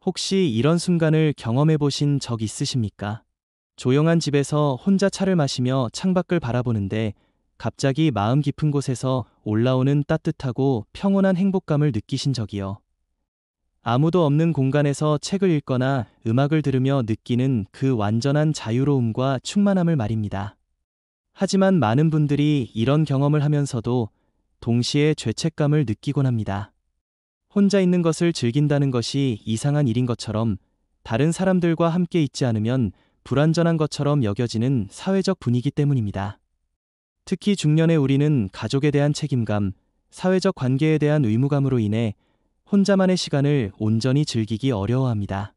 혹시 이런 순간을 경험해 보신 적 있으십니까? 조용한 집에서 혼자 차를 마시며 창밖을 바라보는데 갑자기 마음 깊은 곳에서 올라오는 따뜻하고 평온한 행복감을 느끼신 적이요. 아무도 없는 공간에서 책을 읽거나 음악을 들으며 느끼는 그 완전한 자유로움과 충만함을 말입니다. 하지만 많은 분들이 이런 경험을 하면서도 동시에 죄책감을 느끼곤 합니다. 혼자 있는 것을 즐긴다는 것이 이상한 일인 것처럼, 다른 사람들과 함께 있지 않으면 불완전한 것처럼 여겨지는 사회적 분위기 때문입니다. 특히 중년의 우리는 가족에 대한 책임감, 사회적 관계에 대한 의무감으로 인해 혼자만의 시간을 온전히 즐기기 어려워합니다.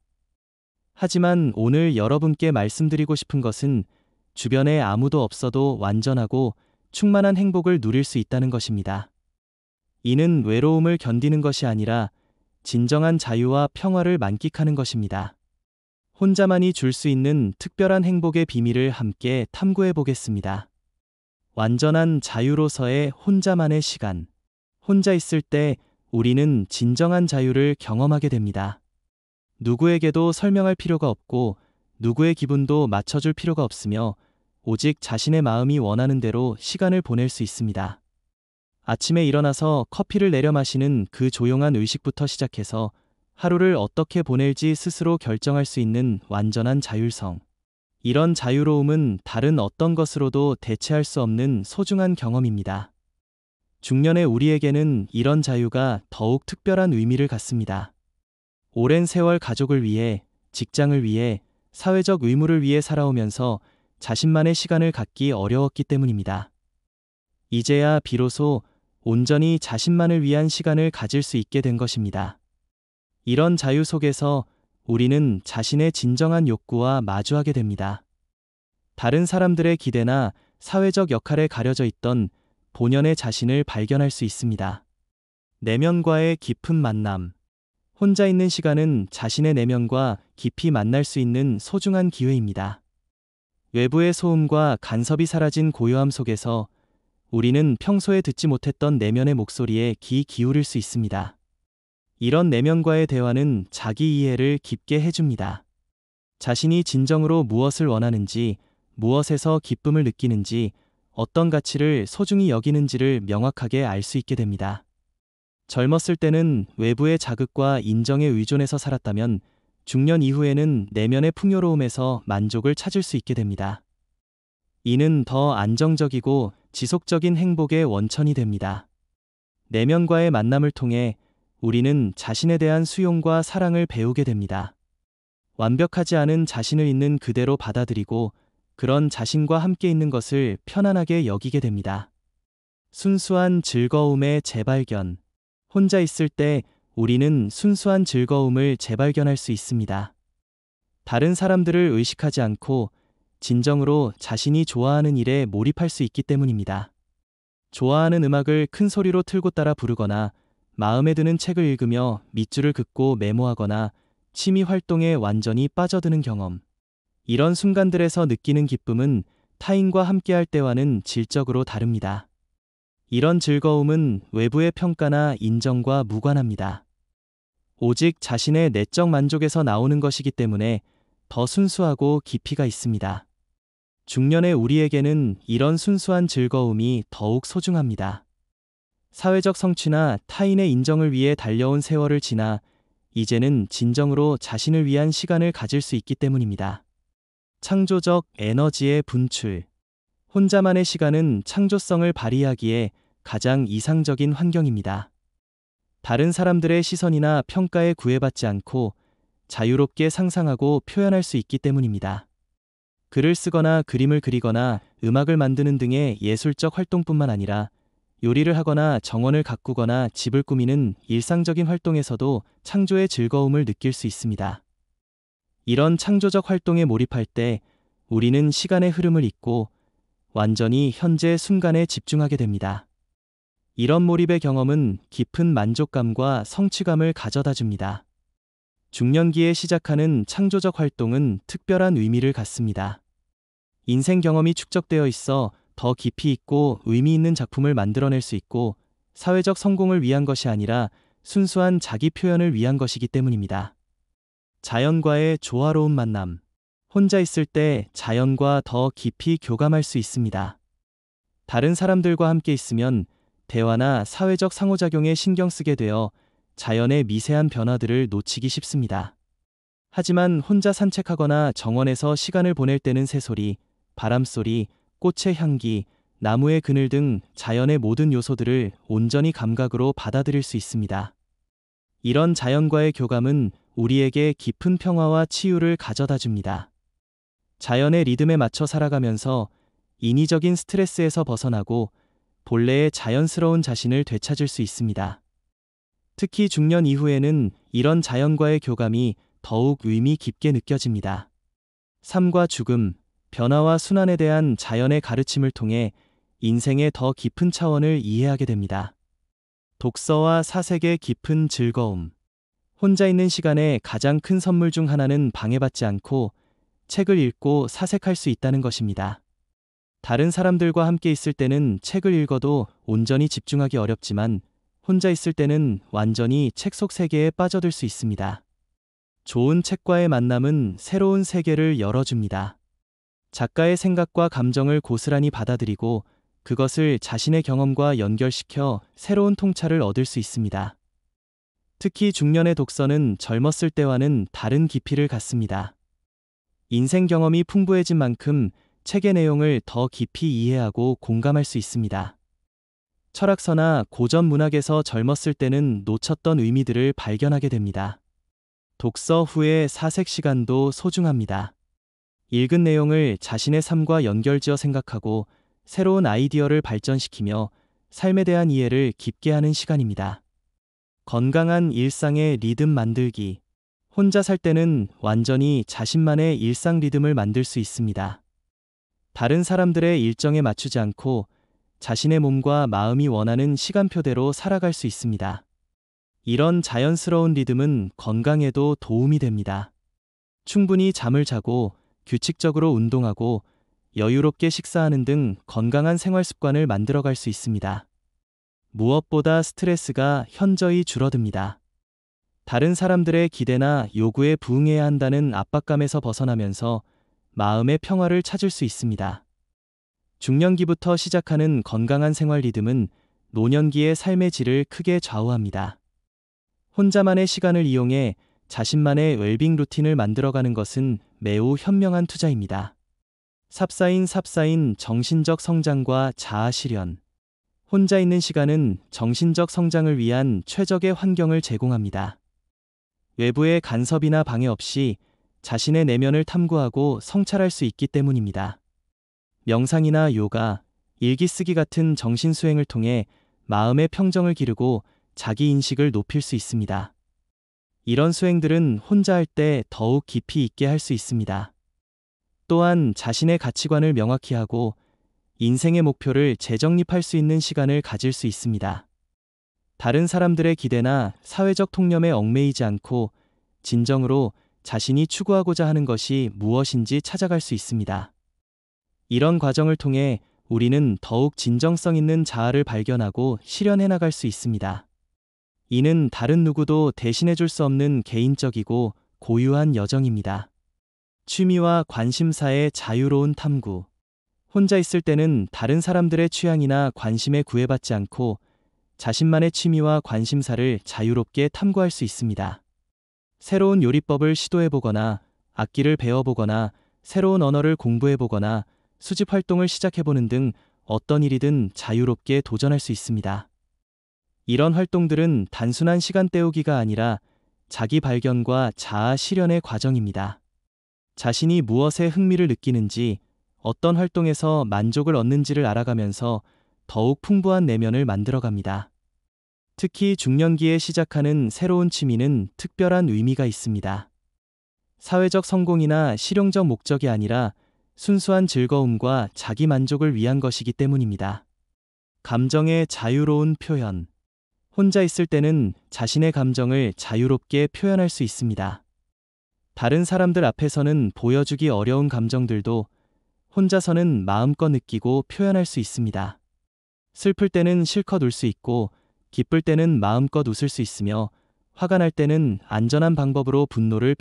하지만 오늘 여러분께 말씀드리고 싶은 것은 주변에 아무도 없어도 완전하고 충만한 행복을 누릴 수 있다는 것입니다. 이는 외로움을 견디는 것이 아니라 진정한 자유와 평화를 만끽하는 것입니다. 혼자만이 줄 수 있는 특별한 행복의 비밀을 함께 탐구해 보겠습니다. 완전한 자유로서의 혼자만의 시간. 혼자 있을 때 우리는 진정한 자유를 경험하게 됩니다. 누구에게도 설명할 필요가 없고 누구의 기분도 맞춰줄 필요가 없으며 오직 자신의 마음이 원하는 대로 시간을 보낼 수 있습니다. 아침에 일어나서 커피를 내려 마시는 그 조용한 의식부터 시작해서 하루를 어떻게 보낼지 스스로 결정할 수 있는 완전한 자율성. 이런 자유로움은 다른 어떤 것으로도 대체할 수 없는 소중한 경험입니다. 중년의 우리에게는 이런 자유가 더욱 특별한 의미를 갖습니다. 오랜 세월 가족을 위해, 직장을 위해, 사회적 의무를 위해 살아오면서 자신만의 시간을 갖기 어려웠기 때문입니다. 이제야 비로소 온전히 자신만을 위한 시간을 가질 수 있게 된 것입니다. 이런 자유 속에서 우리는 자신의 진정한 욕구와 마주하게 됩니다. 다른 사람들의 기대나 사회적 역할에 가려져 있던 본연의 자신을 발견할 수 있습니다. 내면과의 깊은 만남. 혼자 있는 시간은 자신의 내면과 깊이 만날 수 있는 소중한 기회입니다. 외부의 소음과 간섭이 사라진 고요함 속에서 우리는 평소에 듣지 못했던 내면의 목소리에 귀 기울일 수 있습니다. 이런 내면과의 대화는 자기 이해를 깊게 해줍니다. 자신이 진정으로 무엇을 원하는지, 무엇에서 기쁨을 느끼는지, 어떤 가치를 소중히 여기는지를 명확하게 알 수 있게 됩니다. 젊었을 때는 외부의 자극과 인정에 의존해서 살았다면 중년 이후에는 내면의 풍요로움에서 만족을 찾을 수 있게 됩니다. 이는 더 안정적이고 지속적인 행복의 원천이 됩니다. 내면과의 만남을 통해 우리는 자신에 대한 수용과 사랑을 배우게 됩니다. 완벽하지 않은 자신을 있는 그대로 받아들이고 그런 자신과 함께 있는 것을 편안하게 여기게 됩니다. 순수한 즐거움의 재발견. 혼자 있을 때 우리는 순수한 즐거움을 재발견할 수 있습니다. 다른 사람들을 의식하지 않고 진정으로 자신이 좋아하는 일에 몰입할 수 있기 때문입니다. 좋아하는 음악을 큰 소리로 틀고 따라 부르거나 마음에 드는 책을 읽으며 밑줄을 긋고 메모하거나 취미 활동에 완전히 빠져드는 경험. 이런 순간들에서 느끼는 기쁨은 타인과 함께할 때와는 질적으로 다릅니다. 이런 즐거움은 외부의 평가나 인정과 무관합니다. 오직 자신의 내적 만족에서 나오는 것이기 때문에 더 순수하고 깊이가 있습니다. 중년의 우리에게는 이런 순수한 즐거움이 더욱 소중합니다. 사회적 성취나 타인의 인정을 위해 달려온 세월을 지나 이제는 진정으로 자신을 위한 시간을 가질 수 있기 때문입니다. 창조적 에너지의 분출. 혼자만의 시간은 창조성을 발휘하기에 가장 이상적인 환경입니다. 다른 사람들의 시선이나 평가에 구애받지 않고 자유롭게 상상하고 표현할 수 있기 때문입니다. 글을 쓰거나 그림을 그리거나 음악을 만드는 등의 예술적 활동뿐만 아니라 요리를 하거나 정원을 가꾸거나 집을 꾸미는 일상적인 활동에서도 창조의 즐거움을 느낄 수 있습니다. 이런 창조적 활동에 몰입할 때 우리는 시간의 흐름을 잊고 완전히 현재 순간에 집중하게 됩니다. 이런 몰입의 경험은 깊은 만족감과 성취감을 가져다 줍니다. 중년기에 시작하는 창조적 활동은 특별한 의미를 갖습니다. 인생 경험이 축적되어 있어 더 깊이 있고 의미 있는 작품을 만들어낼 수 있고 사회적 성공을 위한 것이 아니라 순수한 자기 표현을 위한 것이기 때문입니다. 자연과의 조화로운 만남. 혼자 있을 때 자연과 더 깊이 교감할 수 있습니다. 다른 사람들과 함께 있으면 대화나 사회적 상호작용에 신경 쓰게 되어 자연의 미세한 변화들을 놓치기 쉽습니다. 하지만 혼자 산책하거나 정원에서 시간을 보낼 때는 새소리, 바람소리, 꽃의 향기, 나무의 그늘 등 자연의 모든 요소들을 온전히 감각으로 받아들일 수 있습니다. 이런 자연과의 교감은 우리에게 깊은 평화와 치유를 가져다 줍니다. 자연의 리듬에 맞춰 살아가면서 인위적인 스트레스에서 벗어나고 본래의 자연스러운 자신을 되찾을 수 있습니다. 특히 중년 이후에는 이런 자연과의 교감이 더욱 의미 깊게 느껴집니다. 삶과 죽음, 변화와 순환에 대한 자연의 가르침을 통해 인생의 더 깊은 차원을 이해하게 됩니다. 독서와 사색의 깊은 즐거움. 혼자 있는 시간에 가장 큰 선물 중 하나는 방해받지 않고 책을 읽고 사색할 수 있다는 것입니다. 다른 사람들과 함께 있을 때는 책을 읽어도 온전히 집중하기 어렵지만 혼자 있을 때는 완전히 책 속 세계에 빠져들 수 있습니다. 좋은 책과의 만남은 새로운 세계를 열어줍니다. 작가의 생각과 감정을 고스란히 받아들이고 그것을 자신의 경험과 연결시켜 새로운 통찰을 얻을 수 있습니다. 특히 중년의 독서는 젊었을 때와는 다른 깊이를 갖습니다. 인생 경험이 풍부해진 만큼 책의 내용을 더 깊이 이해하고 공감할 수 있습니다. 철학서나 고전 문학에서 젊었을 때는 놓쳤던 의미들을 발견하게 됩니다. 독서 후의 사색 시간도 소중합니다. 읽은 내용을 자신의 삶과 연결지어 생각하고 새로운 아이디어를 발전시키며 삶에 대한 이해를 깊게 하는 시간입니다. 건강한 일상의 리듬 만들기. 혼자 살 때는 완전히 자신만의 일상 리듬을 만들 수 있습니다. 다른 사람들의 일정에 맞추지 않고 자신의 몸과 마음이 원하는 시간표대로 살아갈 수 있습니다. 이런 자연스러운 리듬은 건강에도 도움이 됩니다. 충분히 잠을 자고 규칙적으로 운동하고 여유롭게 식사하는 등 건강한 생활 습관을 만들어갈 수 있습니다. 무엇보다 스트레스가 현저히 줄어듭니다. 다른 사람들의 기대나 요구에 부응해야 한다는 압박감에서 벗어나면서 마음의 평화를 찾을 수 있습니다. 중년기부터 시작하는 건강한 생활 리듬은 노년기의 삶의 질을 크게 좌우합니다. 혼자만의 시간을 이용해 자신만의 웰빙 루틴을 만들어가는 것은 매우 현명한 투자입니다. 삽사인 정신적 성장과 자아 실현. 혼자 있는 시간은 정신적 성장을 위한 최적의 환경을 제공합니다. 외부의 간섭이나 방해 없이 자신의 내면을 탐구하고 성찰할 수 있기 때문입니다. 명상이나 요가, 일기쓰기 같은 정신수행을 통해 마음의 평정을 기르고 자기 인식을 높일 수 있습니다. 이런 수행들은 혼자 할 때 더욱 깊이 있게 할 수 있습니다. 또한 자신의 가치관을 명확히 하고 인생의 목표를 재정립할 수 있는 시간을 가질 수 있습니다. 다른 사람들의 기대나 사회적 통념에 얽매이지 않고 진정으로 자신이 추구하고자 하는 것이 무엇인지 찾아갈 수 있습니다. 이런 과정을 통해 우리는 더욱 진정성 있는 자아를 발견하고 실현해 나갈 수 있습니다. 이는 다른 누구도 대신해 줄 수 없는 개인적이고 고유한 여정입니다. 취미와 관심사의 자유로운 탐구. 혼자 있을 때는 다른 사람들의 취향이나 관심에 구애받지 않고 자신만의 취미와 관심사를 자유롭게 탐구할 수 있습니다. 새로운 요리법을 시도해보거나 악기를 배워보거나 새로운 언어를 공부해보거나 수집 활동을 시작해보는 등 어떤 일이든 자유롭게 도전할 수 있습니다. 이런 활동들은 단순한 시간 때우기가 아니라 자기 발견과 자아 실현의 과정입니다. 자신이 무엇에 흥미를 느끼는지, 어떤 활동에서 만족을 얻는지를 알아가면서 더욱 풍부한 내면을 만들어갑니다. 특히 중년기에 시작하는 새로운 취미는 특별한 의미가 있습니다. 사회적 성공이나 실용적 목적이 아니라 순수한 즐거움과 자기 만족을 위한 것이기 때문입니다. 감정의 자유로운 표현. 혼자 있을 때는 자신의 감정을 자유롭게 표현할 수 있습니다. 다른 사람들 앞에서는 보여주기 어려운 감정들도 혼자서는 마음껏 느끼고 표현할 수 있습니다. 슬플 때는 실컷 울 수 있고 기쁠 때는 마음껏 웃을 수 있으며 화가 날 때는 안전한 방법으로 분노를